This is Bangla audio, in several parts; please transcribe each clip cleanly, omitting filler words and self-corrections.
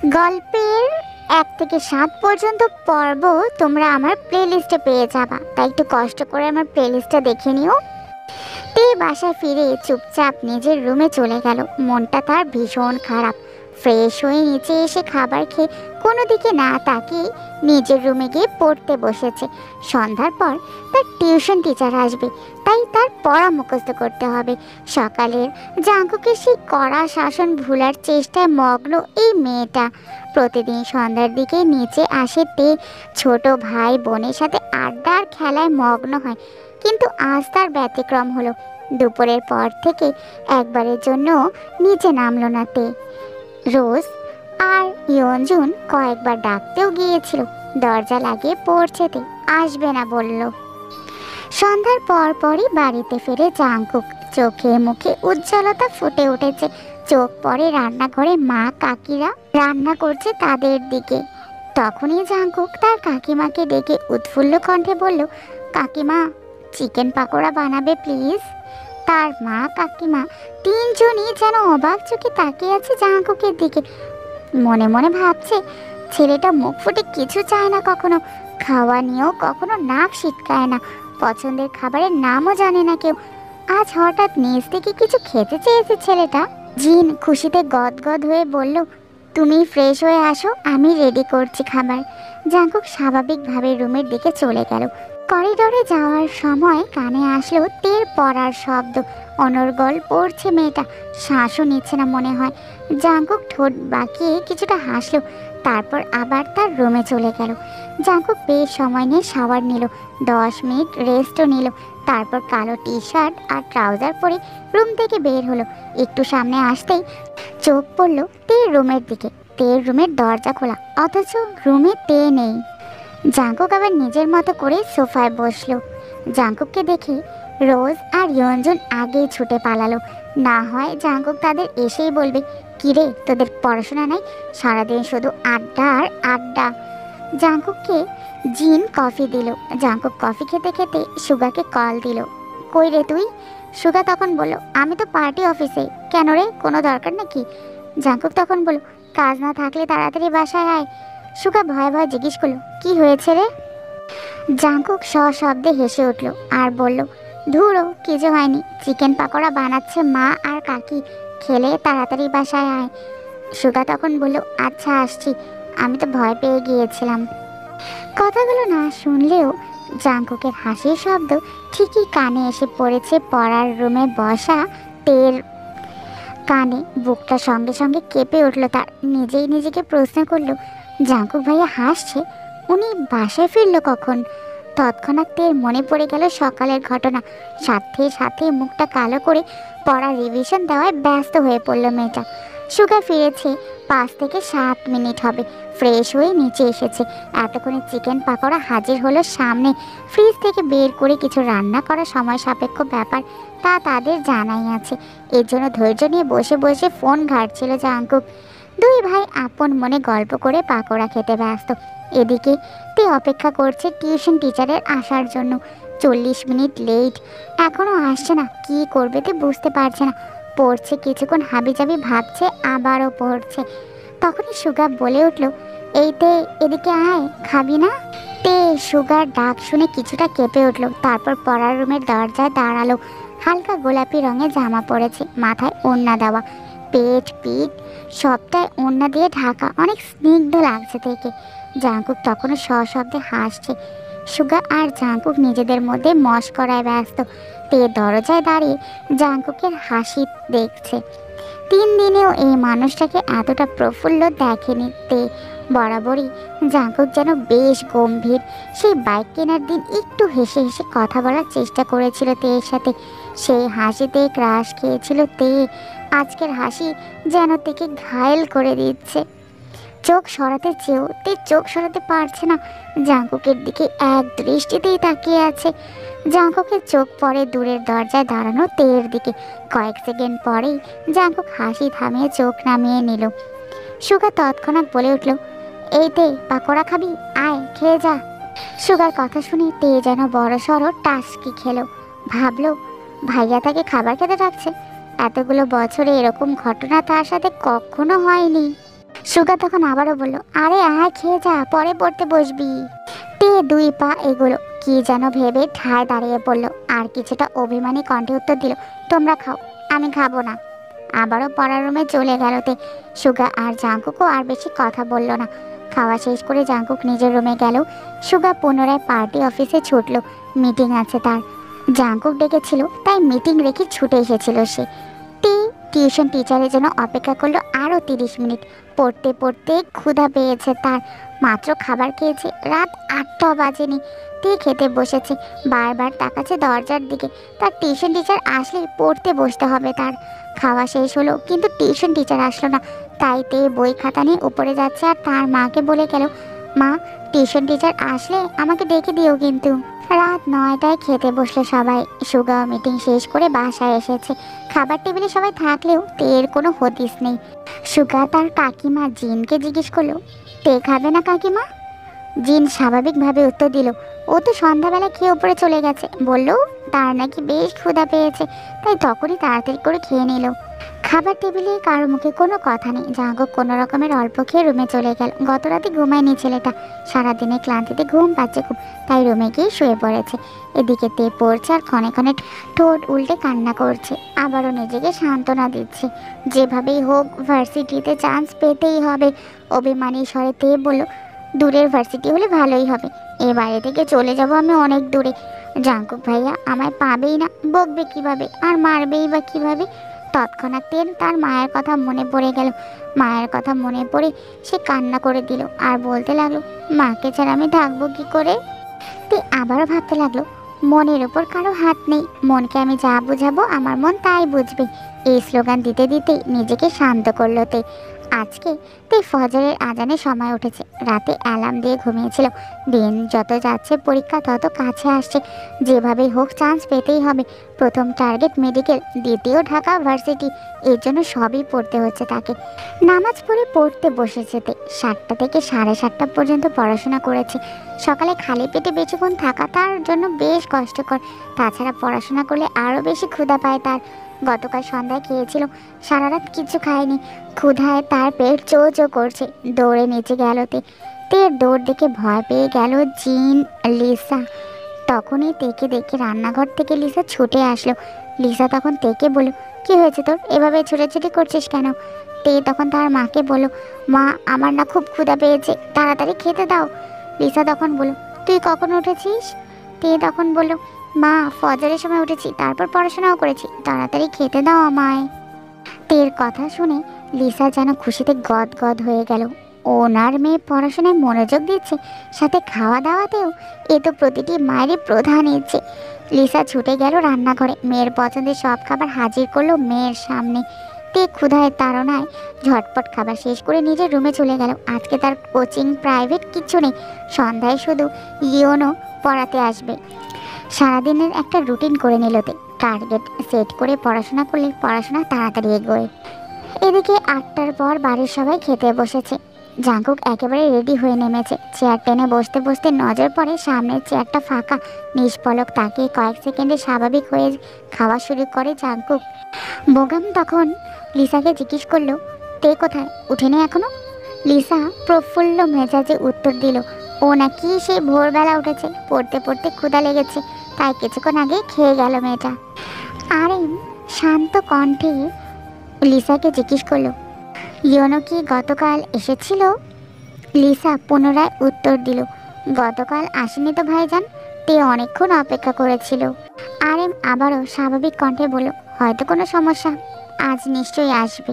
গল্পের 1 থেকে 7 পর্যন্ত পর্ব তোমরা আমার প্লেলিস্টে পেয়ে যাবা, তাই একটু কষ্ট করে আমার প্লেলিস্টটা দেখে নিও। তে বাসায় ফিরে চুপচাপ নিজের রুমে চলে গেল। মনটা তার ভীষণ খারাপ। ফ্রেশ হয়ে নিচে এসে খাবার খেয়ে কোনো দিকে না তাকিয়ে নিজের রুমে গিয়ে পড়তে বসেছে। সন্ধ্যার পর তার টিউশন টিচার আসবে, তাই তার পড়া মুখস্থ করতে হবে। সকালের জাঙ্কুকের সেই কড়া শাসন ভুলার চেষ্টায় মগ্ন এই মেয়েটা। প্রতিদিন সন্ধ্যার দিকে নিচে আসে তে ছোট ভাই বোনের সাথে আড্ডা আর খেলায় মগ্ন হয়, কিন্তু আজ তার ব্যতিক্রম হলো। দুপুরের পর থেকে একবারের জন্য নিচে নামলো না তে। রোজ আর ইয়ঞ্জুন কয়েকবার ডাকতেও গিয়েছিল, দরজা লাগিয়ে পড়ছে তে, আসবে না বলল। সন্ধ্যার পর পরই বাড়িতে ফিরে জাঙ্কুক। চোখে মুখে উজ্জ্বলতা ফুটে উঠেছে। চোখ পড়ে রান্নাঘরে মা কাকিরা রান্না করছে তাদের দিকে। তখনই জাঙ্কুক তার কাকিমাকে ডেকে উৎফুল্ল কণ্ঠে বলল, কাকিমা, চিকেন পাকোড়া বানাবে প্লিজ। তার মা কাকিমা তিনজনই যেন অবাক চোখে তাকিয়ে আছে জাঙ্কুকের দিকে। মনে মনে ভাবছে, ছেলেটা মুখ ফুটে কিছু চায় না কখনো, খাওয়া নিয়েও কখনো নাক সিটকায় না, পছন্দের খাবারের নামও জানে না কেউ। আজ হঠাৎ নিজ থেকে কিছু খেতে চেয়েছে ছেলেটা। জিন খুশিতে গদগদ হয়ে বলল, তুমি ফ্রেশ হয়ে আসো, আমি রেডি করছি খাবার। জাঙ্কুক স্বাভাবিকভাবে রুমের দিকে চলে গেল। করিডোরে যাওয়ার সময় কানে আসলো তের পড়ার শব্দ। অনর্গল পড়ছে মেয়েটা, শ্বাসও নিচ্ছে না মনে হয়। জাঙ্কুক ঠোঁট বাঁকিয়ে কিছুটা হাসলো, তারপর আবার তার রুমে চলে গেল। জাঙ্কুক বেশ সময় নিয়ে শাওয়ার নিল, 10 মিনিট রেস্টও নিল, তারপর কালো টি শার্ট আর ট্রাউজার পরে রুম থেকে বের হলো। একটু সামনে আসতেই চোখ পড়ল তের রুমের দিকে। তের রুমের দরজা খোলা, অথচ রুমে তে নেই। জাঙ্কুক আবার নিজের মতো করে সোফায় বসলো। জাঙ্কুককে দেখে রোজ আর ইয়ঞ্জন আগেই ছুটে পালালো। না হয় জাঙ্কুক তাদের এসেই বলবে, কিরে তোদের পড়াশোনা নাই, সারাদিন শুধু আড্ডা আর আড্ডা। জাঙ্কুককে জিন কফি দিল। জাঙ্কুক কফি খেতে খেতে সুগাকে কল দিল। কই রে তুই? সুগা তখন বলল, আমি তো পার্টি অফিসে। কেন রে, কোনো দরকার নাকি? জাঙ্কুক তখন বলল, কাজ না থাকলে তাড়াতাড়ি বাসায় আয়। সুগা ভয়ে ভয়ে জিজ্ঞেস করলো, কি হয়েছে রে? জাঙ্কুক সশব্দে হেসে উঠল আর বলল, ধুরো কিছু হয়নি, চিকেন পাকোড়া বানাচ্ছে মা আর কাকি, খেলে তাড়াতাড়ি বাসায় আয়। সুগা তখন বলল, আচ্ছা আসছি, আমি তো ভয় পেয়ে গিয়েছিলাম। কথাগুলো না শুনলেও জাঙ্কুকের হাসির শব্দ ঠিকই কানে এসে পড়েছে পড়ার রুমে বসা তের কানে। বুকটা সঙ্গে সঙ্গে কেঁপে উঠল তার। নিজেই নিজেকে প্রশ্ন করলো, জাঙ্কুক ভাইয়া হাসছে, উনি বাসায় ফিরল কখন? তৎক্ষণাৎ তের মনে পড়ে গেল সকালের ঘটনা। সাথে সাথে মুখটা কালো করে পড়া রিভিশন দেওয়ায় ব্যস্ত হয়ে পড়ল মেয়েটা। সুগা ফিরেছে 5 থেকে 7 মিনিট হবে। ফ্রেশ হয়ে নিচে এসেছে। এতক্ষণে চিকেন পাকোড়া হাজির হলো সামনে। ফ্রিজ থেকে বের করে কিছু রান্না করা সময় সাপেক্ষ ব্যাপার, তা তাদের জানাই আছে। এর জন্য ধৈর্য নিয়ে বসে বসে ফোন ঘাঁটছিল জাঙ্কুক। দুই ভাই আপন মনে গল্প করে পাকোড়া খেতে ব্যস্ত। এদিকে তে অপেক্ষা করছে টিউশন টিচারের আসার জন্য। 40 মিনিট লেট, এখনও আসছে না। কি করবে তে বুঝতে পারছে না। পড়ছে কিছুক্ষণ, হাবিজাবি ভাবছে, আবারও পড়ছে। তখনই সুগা বলে উঠল, এই তে, এদিকে আয়, খাবি না? তে সুগার ডাক শুনে কিছুটা কেঁপে উঠল, তারপর পড়ার রুমের দরজায় দাঁড়ালো। হালকা গোলাপি রঙের জামা পরেছে, মাথায় ওড়না দেওয়া, পেট পিঠ সবটাই ওড়না দিয়ে ঢাকা, অনেক স্নিগ্ধ লাগছে থেকে। জাঙ্কুক তখনও সশব্দে হাসছে। সুগা আর জাঙ্কুক নিজেদের মধ্যে মশকরায় ব্যস্ত। তে দরজায় দাঁড়িয়ে জাঙ্কুকের হাসি দেখছে। 3 দিনেও এই মানুষটাকে এতটা প্রফুল্ল দেখেনি তে। বরাবরই জাঙ্কুক যেন বেশ গম্ভীর। সেই বাইক কেনার দিন একটু হেসে হেসে কথা বলার চেষ্টা করেছিল তের সাথে, সেই হাসিতে ক্রাশ খেয়েছিল তে। আজকের হাসি যেন তেকে ঘায়েল করে দিচ্ছে। চোখ সরাতে চেয়েও তে চোখ সরাতে পারছে না। জাঙ্কুকের দিকে এক দৃষ্টিতেই তাকিয়ে আছে। জাঙ্কুকের চোখ পড়ে দূরের দরজায় দাঁড়ানো তের দিকে। কয়েক সেকেন্ড পরেই জাঙ্কুক হাসি থামিয়ে চোখ নামিয়ে নিল। সুগা তৎক্ষণাৎ বলে উঠল, এই তে, পাকোড়া খাবি? আয়, খেয়ে যা। সুগার কথা শুনে তে যেন বড় সড়ো টাস্কি খেলো। ভাবলো, ভাইয়া তাকে খাবার খেতে ডাকছে। এতগুলো বছরে এরকম ঘটনা তার সাথে কখনো হয়নি। সুগা তখন আবারও বলল, আরে আয় খেয়ে যা, পরে পড়তে বসবি। তে 2 পা এগোলো, কি যেন ভেবে ঠায় দাঁড়িয়ে পড়লো, আর কিছুটা অভিমানী কণ্ঠে উত্তর দিল, তোমরা খাও, আমি খাবো না। আবারও পড়ার রুমে চলে গেল তে। সুগা আর জাঙ্কুকও আর বেশি কথা বলল না। খাওয়া শেষ করে জাঙ্কুক নিজের রুমে গেল। সুগা পুনরায় পার্টি অফিসে ছুটলো, মিটিং আছে তার। জাঙ্কুক ডেকেছিল, তাই মিটিং রেখে ছুটে এসেছিল সে। টিউশন টিচারের জন্য অপেক্ষা করলো আরও 30 মিনিট। পড়তে পড়তে ক্ষুধা পেয়েছে তার, মাত্র খাবার খেয়েছে, রাত 8টাও বাজেনি। খেতে বসেছে, বারবার তাকাচ্ছে দরজার দিকে। তার টিউশন টিচার আসলে পড়তে বসতে হবে তার। খাওয়া শেষ হলো, কিন্তু টিউশন টিচার আসলো না। তাই বই খাতা নিয়ে উপরে যাচ্ছে আর তার মাকে বলে গেল, মা, টিউশন টিচার আসলে আমাকে ডেকে দিও কিন্তু। রাত 9টায় খেতে বসলো সবাই। সুগা মিটিং শেষ করে বাসায় এসেছে। খাবার টেবিলে সবাই থাকলেও তের কোনো হদিস নেই। সুগা তার কাকিমা জিনকে জিজ্ঞেস করলো, তে খাবে না কাকিমা? জিন স্বাভাবিকভাবে উত্তর দিল, ও তো সন্ধ্যাবেলা খেয়ে উপরে চলে গেছে, বললো তার নাকি বেশ ক্ষুধা পেয়েছে, তাই তখনই তাড়াতাড়ি করে খেয়ে নিল। খাবার টেবিলে কারো মুখে কোনো কথা নেই। জাঙ্কুক কোনো রকমের অল্প খেয়ে রুমে চলে গেল। গত রাতে ঘুমায়নি ছেলেটা, সারাদিনে ক্লান্তিতে ঘুম পাচ্ছে খুব, তাই রুমে গিয়ে শুয়ে পড়েছে। এদিকে তে পড়ছে আর ক্ষণে ক্ষণে ঠোঁট উল্টে কান্না করছে, আবারও নিজেকে সান্ত্বনা দিচ্ছে। যেভাবেই হোক ভার্সিটিতে চান্স পেতেই হবে। অভিমানী স্বরে তে বলল, দূরের ভার্সিটি হলে ভালোই হবে, এ বাড়ি থেকে চলে যাব আমি অনেক দূরে। জাঙ্কুক ভাইয়া আমায় পাবেই না, বকবে কিভাবে আর মারবেই বা কিভাবে? তৎক্ষণাৎ তার মায়ের কথা মনে পড়ে গেল। মায়ের কথা মনে পড়ে সে কান্না করে দিল আর বলতে লাগলো, মাকে ছাড়া আমি থাকবো কি করে? আবারও ভাবতে লাগলো, মনের ওপর কারো হাত নেই, মনকে আমি যা বুঝাবো আমার মন তাই বুঝবে। এই স্লোগান দিতে দিতেই নিজেকে শান্ত করলো তে। আজকে ফজরের আজানের সময় উঠেছে। রাতে অ্যালার্ম দিয়ে ঘুমিয়েছিল। দিন যত যাচ্ছে পরীক্ষা তত কাছে আসছে। যেভাবেই হোক চান্স পেতেই হবে। প্রথম টার্গেট মেডিকেল, দ্বিতীয় ঢাকা ভার্সিটি। এর জন্য সবই পড়তে হচ্ছে তাকে। নামাজ পড়ে পড়তে বসেছে তে। 7টা থেকে 7:30 পর্যন্ত পড়াশোনা করেছে। সকালে খালি পেটে বেশিক্ষণ থাকা তার জন্য বেশ কষ্টকর। তাছাড়া পড়াশোনা করলে আরও বেশি ক্ষুধা পায় তার। গতকাল সন্ধ্যায় খেয়েছিল, সারা রাত কিছু খায়নি। ক্ষুধায় তার পেট চো চো করছে। দৌড়ে নিচে গেল তের দৌড় দেখে ভয় পেয়ে গেল জিন, লিসা। তখনই তেকে দেখে রান্নাঘর থেকে লিসা ছুটে আসলো। লিসা তখন তেকে বলল, কি হয়েছে তোর, এভাবে ছুটাছুটি করছিস কেন? তে তখন তার মাকে বলল, মা, আমার না খুব ক্ষুধা পেয়েছে, তাড়াতাড়ি খেতে দাও। লিসা তখন বলল, তুই কখন উঠেছিস? তে তখন বলল, মা, ফজরের সময় উঠেছি, তারপর পড়াশোনাও করেছি, তাড়াতাড়ি খেতে দাও আমায়। তের কথা শুনে লিসা যেন খুশিতে গদগদ হয়ে গেল। ওনার মেয়ে পড়াশোনায় মনোযোগ দিচ্ছে, সাথে খাওয়া দাওয়াতেও। এ তো প্রতিটি মায়েরই প্রধান ইচ্ছে। লিসা ছুটে গেল রান্নাঘরে, মেয়ের পছন্দের সব খাবার হাজির করলো মেয়ের সামনে। তে ক্ষুধায় তাড়নায় ঝটপট খাবার শেষ করে নিজের রুমে চলে গেল। আজকে তার কোচিং প্রাইভেট কিচ্ছু নেই, সন্ধ্যায় শুধু ইয়োনো পড়াতে আসবে। সারাদিনের একটা রুটিন করে নিল তে। টার্গেট সেট করে পড়াশোনা করলে পড়াশোনা তাড়াতাড়ি এগোয়। এদিকে 8টার পর বাড়ির সবাই খেতে বসেছে। জাঙ্কুক একেবারে রেডি হয়ে নেমেছে। চেয়ার টেনে বসতে বসতে নজর পড়ে সামনের চেয়ারটা ফাঁকা। নিষ্পলক তাকে কয়েক সেকেন্ডে স্বাভাবিক হয়ে খাওয়া শুরু করে জাঙ্কুক। বোগাম তখন লিসাকে জিজ্ঞেস করলো, তে কোথায়, উঠেনি এখনো? লিসা প্রফুল্ল মেজাজে উত্তর দিল, ও নাকি সেই ভোরবেলা উঠেছে, পড়তে পড়তে ক্ষুধা লেগেছে, তাই কিছুক্ষণ আগে খেয়ে গেল মেয়েটা। আরেম শান্ত কণ্ঠে লিসাকে জিজ্ঞেস করলো, ইয়োনো কি গতকাল এসেছিল? লিসা পুনরায় উত্তর দিল, গতকাল আসেনি তো ভাইজান, তে অনেকক্ষণ অপেক্ষা করেছিল। আরেম আবারও স্বাভাবিক কণ্ঠে বলল, হয়তো কোনো সমস্যা, আজ নিশ্চয়ই আসবে।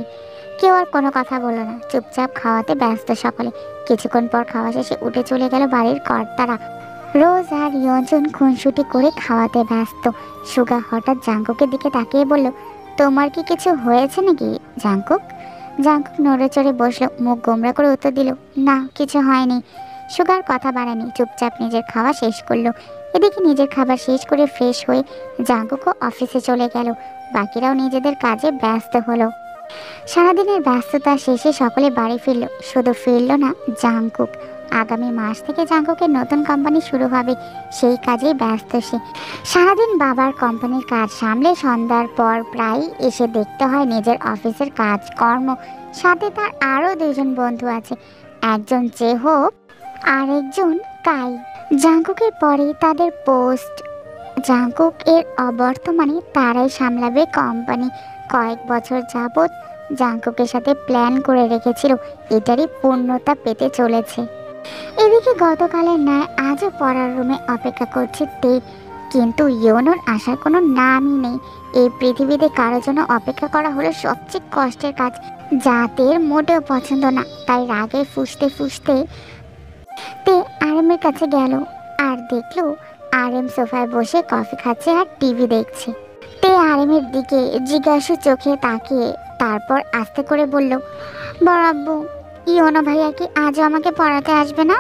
কেউ আর কোনো কথা বলল না, চুপচাপ খাওয়াতে ব্যস্ত সকলে। কিছুক্ষণ পর খাওয়া শেষে উঠে চলে গেল বাড়ির কর্তারা। রোজ আর ইয়জন খুনসুটি করে খাওয়াতে ব্যস্ত। সুগা হঠাৎ জাঙ্কুকের দিকে তাকিয়ে বলল, তোমার কি কিছু হয়েছে নাকি জাঙ্কুক? জাঙ্কুক নড়ে চড়ে বসলো, মুখ গোমরা করে উত্তর দিল, না, কিছু হয়নি। সুগার কথা বাড়ায়নি, চুপচাপ নিজের খাওয়া শেষ করলো। এদিকে নিজের খাবার শেষ করে ফ্রেশ হয়ে জাঙ্কুকও অফিসে চলে গেল। বাকিরাও নিজেদের কাজে ব্যস্ত হলো। সারাদিনের ব্যস্ততা শেষে সকলে বাড়ি ফিরল, শুধু ফিরল না জাঙ্কুক। আগামী মাস থেকে জাঙ্কুকের নতুন কোম্পানি শুরু হবে, সেই কাজেই ব্যস্ত সে। সারাদিন বাবার কোম্পানির কাজ সামলে সন্ধ্যার পর প্রায় এসে দেখতে হয় নিজের অফিসের কাজকর্ম সাথে তার আরও দুজন বন্ধু আছে, একজন জেহোপ আর একজন কাই। জাঙ্কুকের পরে তাদের পোস্ট। জাঙ্কুক এর অবর্তমানে তারাই সামলাবে কোম্পানি। কয়েক বছর যাবৎ জাঙ্কুকের সাথে প্ল্যান করে রেখেছিল, এটারই পূর্ণতা পেতে চলেছে। এদিকে গতকালের ন্যায় আজও পড়ার রুমে অপেক্ষা করছে তে, কিন্তু ইয়োনোর আসার কোনো নামই নেই। এই পৃথিবীতে কারোর জন্য অপেক্ষা করা হলো সবচেয়ে কষ্টের কাজ, যা তের মোটেও পছন্দ না। তাই রাগে ফুঁসতে ফুঁসতে তে আরএমের কাছে গেল আর দেখলো আরএম সোফায় বসে কফি খাচ্ছে আর টিভি দেখছে। তে আরএমের দিকে জিজ্ঞাসু চোখে তাকিয়ে তারপর আস্তে করে বলল, বড় আব্বু, ইয়োনো ভাইয়া কি আজও আমাকে পড়াতে আসবে না?